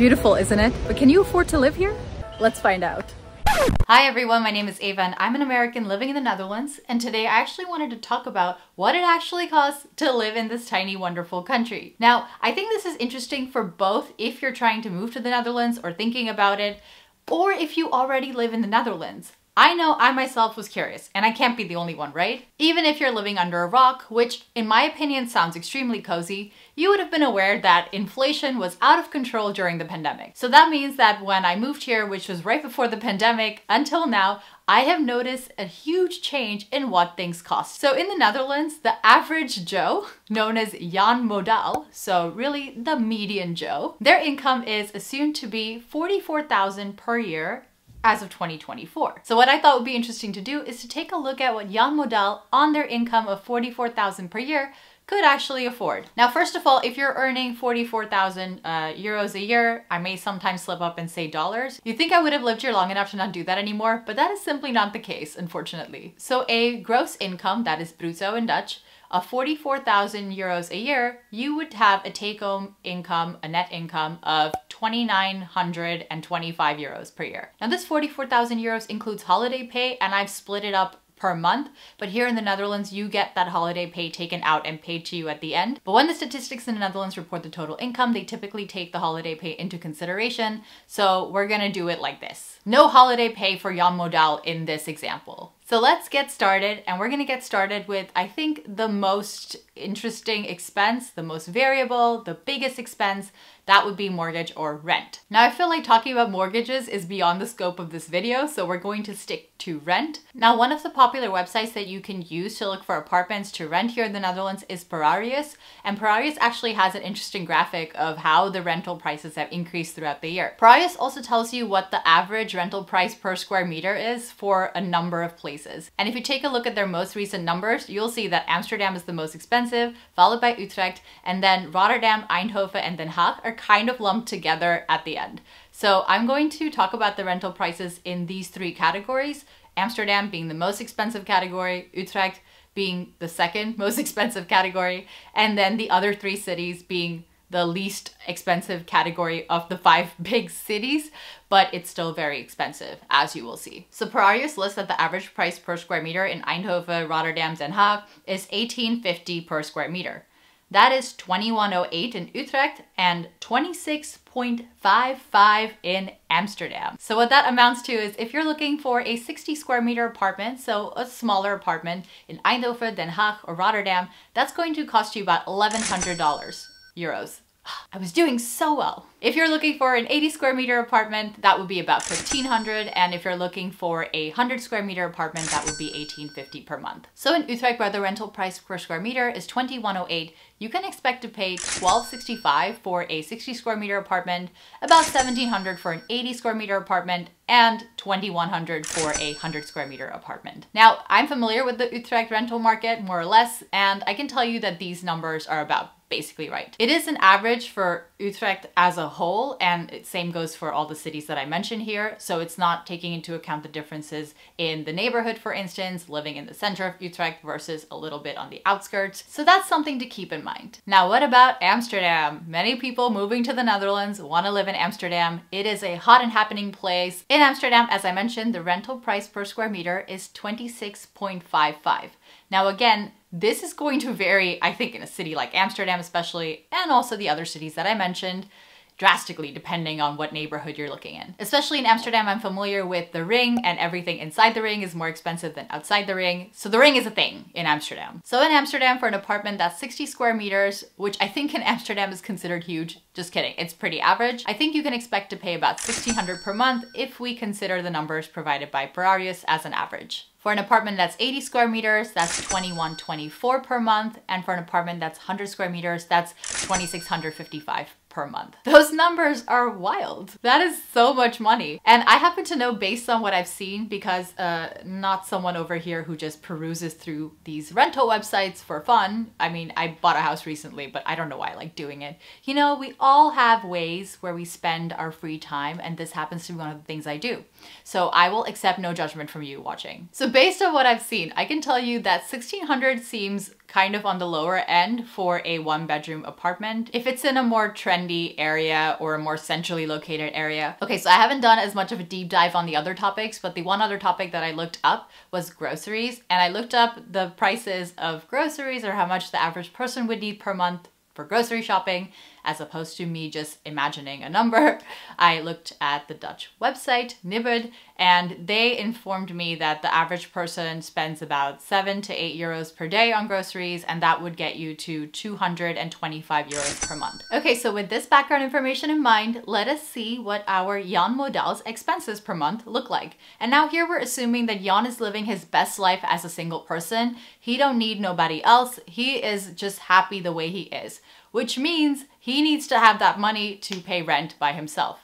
Beautiful, isn't it? But can you afford to live here? Let's find out. Hi everyone, my name is Ava and I'm an American living in the Netherlands, and today I actually wanted to talk about what it actually costs to live in this tiny wonderful country. Now, I think this is interesting for both if you're trying to move to the Netherlands or thinking about it, or if you already live in the Netherlands. I know I myself was curious, and I can't be the only one, right? Even if you're living under a rock, which in my opinion sounds extremely cozy, you would have been aware that inflation was out of control during the pandemic. So that means that when I moved here, which was right before the pandemic, until now, I have noticed a huge change in what things cost. So in the Netherlands, the average Joe, known as Jan Modal, so really the median Joe, their income is assumed to be 44,000 per year as of 2024. So what I thought would be interesting to do is to take a look at what Jan Modal on their income of 44,000 per year could actually afford. Now, first of all, if you're earning 44,000 euros a year, I may sometimes slip up and say dollars. You'd think I would have lived here long enough to not do that anymore, but that is simply not the case, unfortunately. So a gross income, that is bruto in Dutch, of 44,000 euros a year, you would have a take-home income, a net income of 2,925 euros per year. Now this 44,000 euros includes holiday pay, and I've split it up per month, but here in the Netherlands, you get that holiday pay taken out and paid to you at the end. But when the statistics in the Netherlands report the total income, they typically take the holiday pay into consideration. So we're gonna do it like this. No holiday pay for Jan Modal in this example. So let's get started, and we're gonna get started with, I think, the most interesting expense, the most variable, the biggest expense, that would be mortgage or rent. Now I feel like talking about mortgages is beyond the scope of this video, so we're going to stick to rent. Now, one of the popular websites that you can use to look for apartments to rent here in the Netherlands is Pararius, and Pararius actually has an interesting graphic of how the rental prices have increased throughout the year. Pararius also tells you what the average rental price per square meter is for a number of places. And if you take a look at their most recent numbers, you'll see that Amsterdam is the most expensive, followed by Utrecht, and then Rotterdam, Eindhoven, and Den Haag are kind of lumped together at the end. So I'm going to talk about the rental prices in these three categories, Amsterdam being the most expensive category, Utrecht being the second most expensive category, and then the other three cities being the least expensive category of the 5 big cities, but it's still very expensive, as you will see. So Pararius lists that the average price per square meter in Eindhoven, Rotterdam, Den Haag is 18.50 per square meter. That is 21.08 in Utrecht and 26.55 in Amsterdam. So what that amounts to is if you're looking for a 60 square meter apartment, so a smaller apartment in Eindhoven, Den Haag, or Rotterdam, that's going to cost you about $1,100 euros. I was doing so well. If you're looking for an 80 square meter apartment, that would be about 1,500, and if you're looking for a 100 square meter apartment, that would be 18.50 per month. So in Utrecht, where the rental price per square meter is 21.08, you can expect to pay 12.65 for a 60 square meter apartment, about 1,700 for an 80 square meter apartment, and 2,100 for a 100 square meter apartment. Now, I'm familiar with the Utrecht rental market, more or less, and I can tell you that these numbers are about basically right. It is an average for Utrecht as a whole, and same goes for all the cities that I mentioned here. So it's not taking into account the differences in the neighborhood, for instance, living in the center of Utrecht versus a little bit on the outskirts. So that's something to keep in mind. Now, what about Amsterdam? Many people moving to the Netherlands want to live in Amsterdam. It is a hot and happening place. In Amsterdam, as I mentioned, the rental price per square meter is 26.55. Now, again, this is going to vary, I think, in a city like Amsterdam especially, and also the other cities that I mentioned, drastically depending on what neighborhood you're looking in. Especially in Amsterdam, I'm familiar with the ring, and everything inside the ring is more expensive than outside the ring. So the ring is a thing in Amsterdam. So in Amsterdam, for an apartment that's 60 square meters, which I think in Amsterdam is considered huge, just kidding, it's pretty average, I think you can expect to pay about 1,600 per month if we consider the numbers provided by Pararius as an average. For an apartment that's 80 square meters, that's 21.24 per month. And for an apartment that's 100 square meters, that's 2,655 per month. Those numbers are wild. That is so much money. And I happen to know based on what I've seen, because not someone over here who just peruses through these rental websites for fun. I mean, I bought a house recently, but I don't know why I like doing it. You know, we all all have ways where we spend our free time, and this happens to be one of the things I do. So I will accept no judgment from you watching. So based on what I've seen, I can tell you that 1,600 seems kind of on the lower end for a 1-bedroom apartment if it's in a more trendy area or a more centrally located area. Okay, so I haven't done as much of a deep dive on the other topics, but the one other topic that I looked up was groceries, and I looked up the prices of groceries, or how much the average person would need per month for grocery shopping, as opposed to me just imagining a number. I looked at the Dutch website, Nibud, and they informed me that the average person spends about 7 to 8 euros per day on groceries, and that would get you to 225 euros per month. Okay, so with this background information in mind, let us see what our Jan Modal's expenses per month look like. And now here we're assuming that Jan is living his best life as a single person. He don't need nobody else. He is just happy the way he is, which means he needs to have that money to pay rent by himself.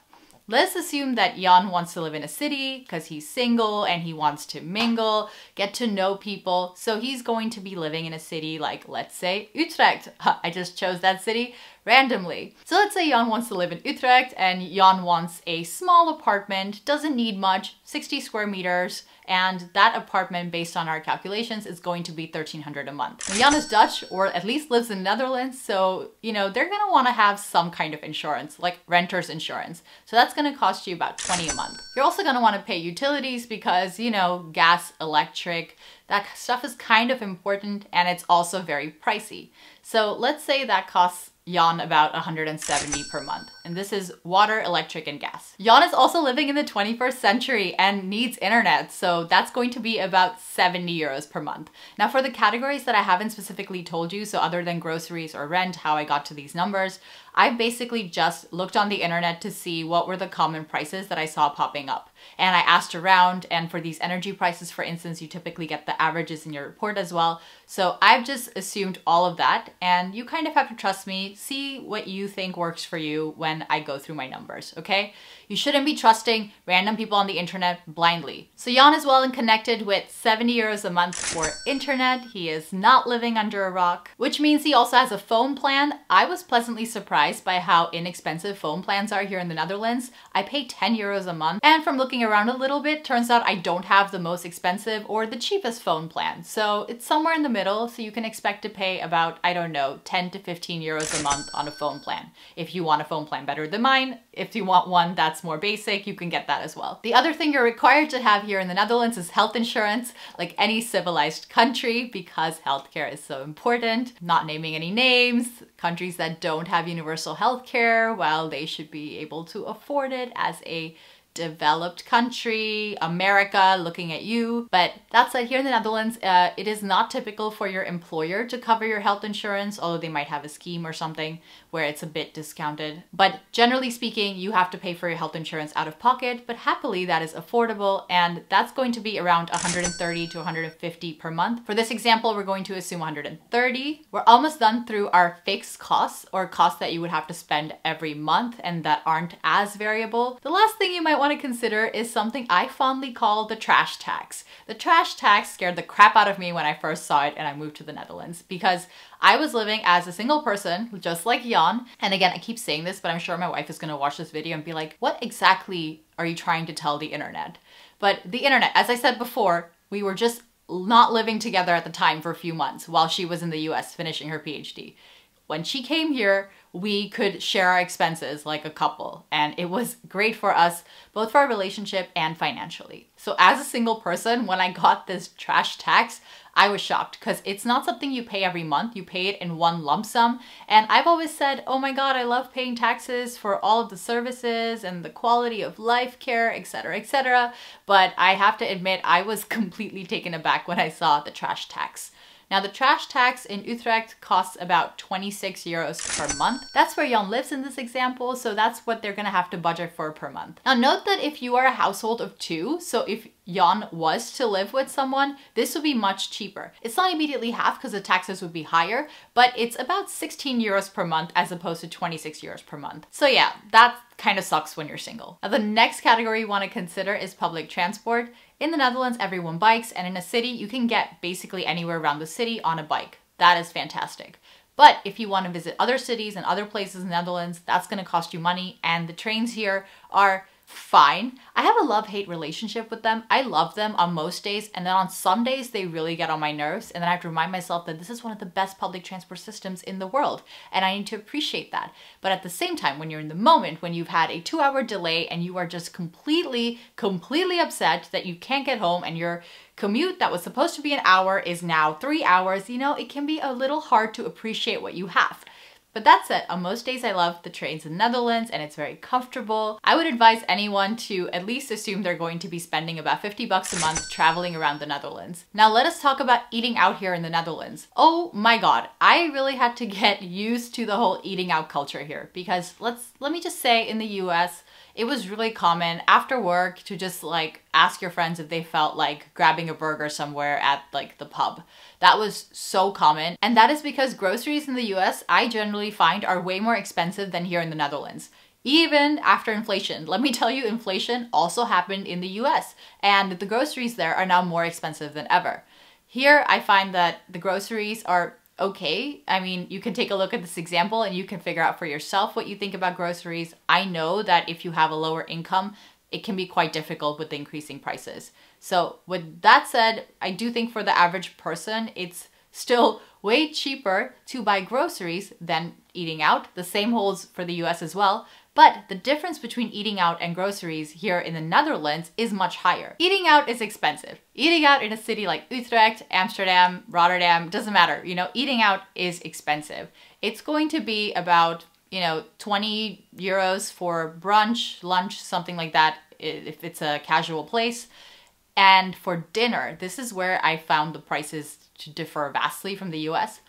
Let's assume that Jan wants to live in a city because he's single and he wants to mingle, get to know people. So he's going to be living in a city like, let's say, Utrecht. I just chose that city randomly. So let's say Jan wants to live in Utrecht and Jan wants a small apartment, doesn't need much, 60 square meters, and that apartment, based on our calculations, is going to be 1,300 a month. Now, Jan is Dutch, or at least lives in the Netherlands, so, you know, they're gonna wanna have some kind of insurance, like renter's insurance. So that's gonna cost you about 20 a month. You're also gonna wanna pay utilities because, you know, gas, electric, that stuff is kind of important, and it's also very pricey. So let's say that costs Jan about 170 per month. And this is water, electric, and gas. Jan is also living in the 21st century and needs internet, so that's going to be about 70 euros per month. Now for the categories that I haven't specifically told you, so other than groceries or rent, how I got to these numbers, I basically just looked on the internet to see what were the common prices that I saw popping up. And I asked around, and for these energy prices, for instance, you typically get the averages in your report as well. So I've just assumed all of that, and you kind of have to trust me, see what you think works for you when I go through my numbers, okay? You shouldn't be trusting random people on the internet blindly. So Jan is well and connected with 70 euros a month for internet. He is not living under a rock, which means he also has a phone plan. I was pleasantly surprised by how inexpensive phone plans are here in the Netherlands. I pay 10 euros a month, and from looking around a little bit, turns out I don't have the most expensive or the cheapest phone plan. So it's somewhere in the middle, so you can expect to pay about, I don't know, 10 to 15 euros a month on a phone plan. If you want a phone plan better than mine, if you want one that's more basic, you can get that as well. The other thing you're required to have here in the Netherlands is health insurance, like any civilized country, because healthcare is so important. Not naming any names, countries that don't have universal healthcare, well, they should be able to afford it as a developed country, America, looking at you. But that said, here in the Netherlands, it is not typical for your employer to cover your health insurance, although they might have a scheme or something where it's a bit discounted. But generally speaking, you have to pay for your health insurance out of pocket, but happily that is affordable, and that's going to be around 130 to 150 per month. For this example, we're going to assume 130. We're almost done through our fixed costs, or costs that you would have to spend every month and that aren't as variable. The last thing you might want to consider is something I fondly call the trash tax. The trash tax scared the crap out of me when I first saw it and I moved to the Netherlands, because I was living as a single person, just like Jan. And again, I keep saying this, but I'm sure my wife is gonna watch this video and be like, what exactly are you trying to tell the internet? But the internet, as I said before, we were just not living together at the time for a few months while she was in the US finishing her PhD. When she came here, we could share our expenses like a couple, and it was great for us, both for our relationship and financially. So as a single person, when I got this trash tax, I was shocked because it's not something you pay every month. You pay it in one lump sum. And I've always said, oh my God, I love paying taxes for all of the services and the quality of life care, etc., etc. But I have to admit, I was completely taken aback when I saw the trash tax. Now the trash tax in Utrecht costs about 26 euros per month. That's where Jan lives in this example, so that's what they're gonna have to budget for per month. Now note that if you are a household of two, so if Jan was to live with someone, this would be much cheaper. It's not immediately half because the taxes would be higher, but it's about 16 euros per month as opposed to 26 euros per month. So yeah, that kind of sucks when you're single. Now the next category you want to consider is public transport. In the Netherlands, everyone bikes, and in a city, you can get basically anywhere around the city on a bike. That is fantastic. But if you want to visit other cities and other places in the Netherlands, that's going to cost you money. And the trains here are fine. I have a love-hate relationship with them. I love them on most days, and then on some days they really get on my nerves, and then I have to remind myself that this is one of the best public transport systems in the world, and I need to appreciate that. But at the same time, when you're in the moment, when you've had a 2-hour delay and you are just completely upset that you can't get home and your commute that was supposed to be an hour is now 3 hours, you know, it can be a little hard to appreciate what you have. But that said, on most days I love the trains in the Netherlands and it's very comfortable. I would advise anyone to at least assume they're going to be spending about 50 bucks a month traveling around the Netherlands. Now let us talk about eating out here in the Netherlands. Oh my God, I really had to get used to the whole eating out culture here because let me just say in the US, it was really common after work to just like ask your friends if they felt like grabbing a burger somewhere at like the pub. That was so common. And that is because groceries in the US, I generally find are way more expensive than here in the Netherlands. Even after inflation. Let me tell you, inflation also happened in the US and the groceries there are now more expensive than ever. Here, I find that the groceries are okay. I mean, you can take a look at this example and you can figure out for yourself what you think about groceries. I know that if you have a lower income, it can be quite difficult with the increasing prices. So with that said, I do think for the average person, it's still way cheaper to buy groceries than eating out. The same holds for the US as well. But the difference between eating out and groceries here in the Netherlands is much higher. Eating out is expensive. Eating out in a city like Utrecht, Amsterdam, Rotterdam, doesn't matter. You know, eating out is expensive. It's going to be about, you know, 20 euros for brunch, lunch, something like that, if it's a casual place. And for dinner, this is where I found the prices to differ vastly from the US.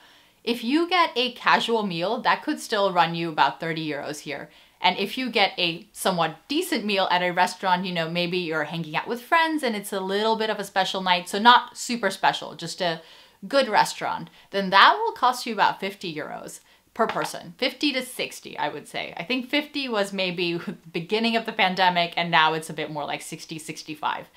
If you get a casual meal, that could still run you about 30 euros here. And if you get a somewhat decent meal at a restaurant, you know, maybe you're hanging out with friends and it's a little bit of a special night, so not super special, just a good restaurant, then that will cost you about 50 euros per person. 50 to 60, I would say. I think 50 was maybe beginning of the pandemic and now it's a bit more like 60, 65.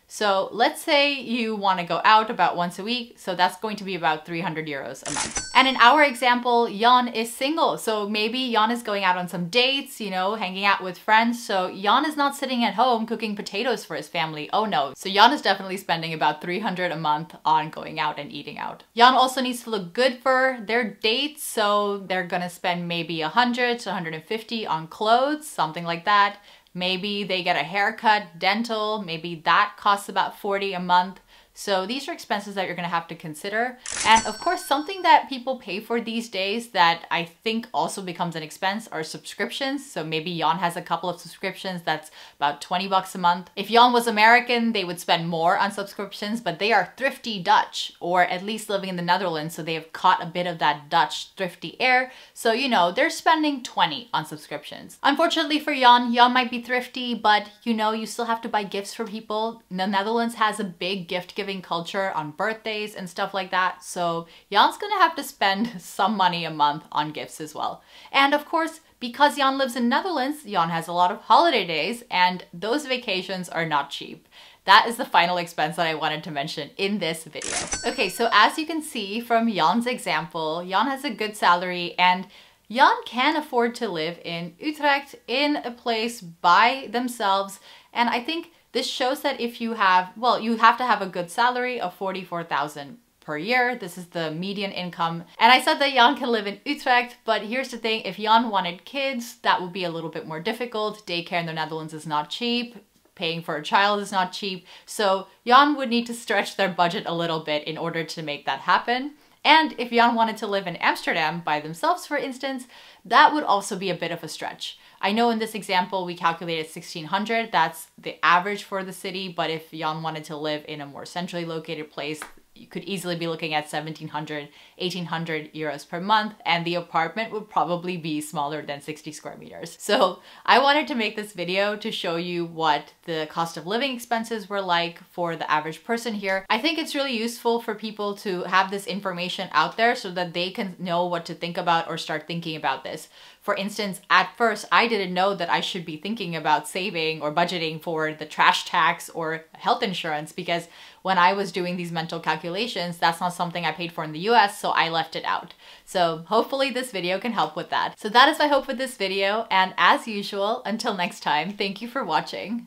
So let's say you want to go out about once a week, so that's going to be about 300 euros a month. And in our example, Jan is single, so maybe Jan is going out on some dates, you know, hanging out with friends, so Jan is not sitting at home cooking potatoes for his family, oh no. So Jan is definitely spending about 300 a month on going out and eating out. Jan also needs to look good for their dates, so they're gonna spend maybe 100 to 150 on clothes, something like that. Maybe they get a haircut, dental, maybe that costs about 40 a month. So these are expenses that you're gonna have to consider. And of course, something that people pay for these days that I think also becomes an expense are subscriptions. So maybe Jan has a couple of subscriptions that's about 20 bucks a month. If Jan was American, they would spend more on subscriptions, but they are thrifty Dutch, or at least living in the Netherlands, so they have caught a bit of that Dutch thrifty air. So, you know, they're spending 20 on subscriptions. Unfortunately for Jan, Jan might be thrifty, but you know, you still have to buy gifts for people. The Netherlands has a big gift giving culture on birthdays and stuff like that. So Jan's gonna have to spend some money a month on gifts as well. And of course, because Jan lives in Netherlands, Jan has a lot of holiday days and those vacations are not cheap. That is the final expense that I wanted to mention in this video. Okay, so as you can see from Jan's example, Jan has a good salary and Jan can afford to live in Utrecht in a place by themselves. And I think this shows that if you have, well, you have to have a good salary of 44,000 per year. This is the median income. And I said that Jan can live in Utrecht, but here's the thing, if Jan wanted kids, that would be a little bit more difficult. Daycare in the Netherlands is not cheap. Paying for a child is not cheap. So Jan would need to stretch their budget a little bit in order to make that happen. And if Jan wanted to live in Amsterdam by themselves, for instance, that would also be a bit of a stretch. I know in this example, we calculated 1,600. That's the average for the city. But if Jan wanted to live in a more centrally located place, you could easily be looking at 1,700, 1,800 euros per month, and the apartment would probably be smaller than 60 square meters. So I wanted to make this video to show you what the cost of living expenses were like for the average person here. I think it's really useful for people to have this information out there so that they can know what to think about or start thinking about this. For instance, at first, I didn't know that I should be thinking about saving or budgeting for the trash tax or health insurance, because when I was doing these mental calculations, that's not something I paid for in the US, so I left it out. So hopefully this video can help with that. So that is my hope with this video, and as usual, until next time, thank you for watching.